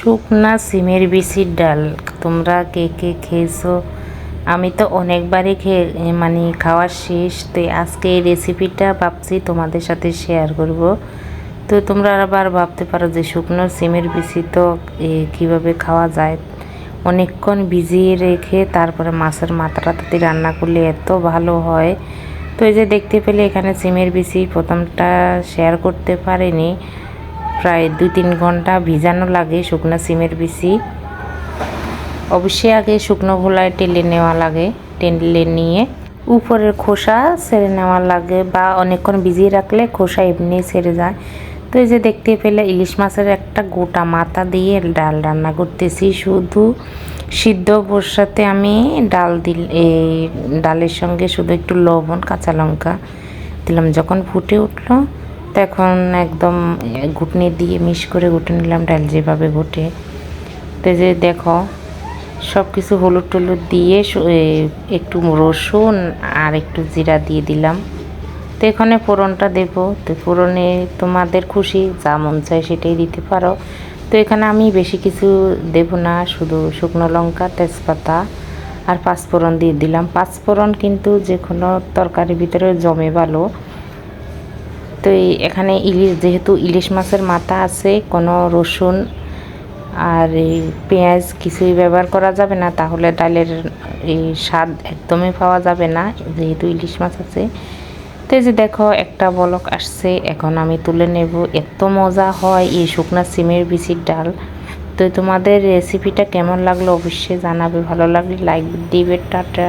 শুকনা সিমের বিচির ডাল তোমরা কে কে খেয়েছো? আমি তো অনেকবারই খাওয়া শেষ। তো আজকে এই রেসিপিটা ভাবছি তোমাদের সাথে শেয়ার করব। তো তোমরা আবার ভাবতে পারো যে শুকনো সিমের বিচি তো কীভাবে খাওয়া যায়। অনেকক্ষণ ভিজিয়ে রেখে তারপরে মাছের মাথাটা তাতে রান্না করলে এত ভালো হয়। তো এই যে দেখতে পেলে এখানে সিমের বিচি প্রথমটা শেয়ার করতে পারিনি, প্রায় 2-3 ঘন্টা ভিজানো লাগে শুকনো সিমের বিচি। অবশ্যই আগে শুকনো খোলায় টেলে নেওয়া লাগে, টেলে নিয়ে উপরের খোসা ছেড়ে নেওয়া লাগে, বা অনেকক্ষণ ভিজিয়ে রাখলে খোসা এমনি ছেড়ে যায়। তো এই যে দেখতে পেলে ইলিশ মাছের একটা গোটা মাথা দিয়ে ডাল রান্না করতেছি। শুধু সিদ্ধ বসাতে আমি এই ডালের সঙ্গে শুধু একটু লবণ কাঁচা লঙ্কা দিলাম। যখন ফুটে উঠলো তখন একদম ঘুটনি দিয়ে মিশ করে ঘুটে নিলাম ডাল যেভাবে ঘুটে। তো যে দেখো সব কিছু হলুদ টলুদ দিয়ে একটু রসুন আর একটু জিরা দিয়ে দিলাম। তো এখানে ফোড়নটা দেবো। তো ফোড়নে তোমাদের খুশি যা মন চায় সেটাই দিতে পারো। তো এখানে আমি বেশি কিছু দেব না, শুধু শুকনো লঙ্কা, তেজপাতা আর পাঁচফোড়ন দিয়ে দিলাম। পাঁচফোড়ন কিন্তু যে কোনো তরকারির ভিতরে জমে ভালো। তো এখানে যেহেতু ইলিশ মাছের মাথা আছে, কোনো রসুন আর এই পেঁয়াজ কিছুই ব্যবহার করা যাবে না, তাহলে ডালের এই স্বাদ একদমই পাওয়া যাবে না, যেহেতু ইলিশ মাছ আছে। তো এই যে দেখো একটা বলক আসছে, এখন আমি তুলে নেব। এত মজা হয় এই শুকনা সিমের বিচির ডাল। তো তোমাদের রেসিপিটা কেমন লাগলো অবশ্যই জানাবে, ভালো লাগলে লাইক দিবে। টাটা।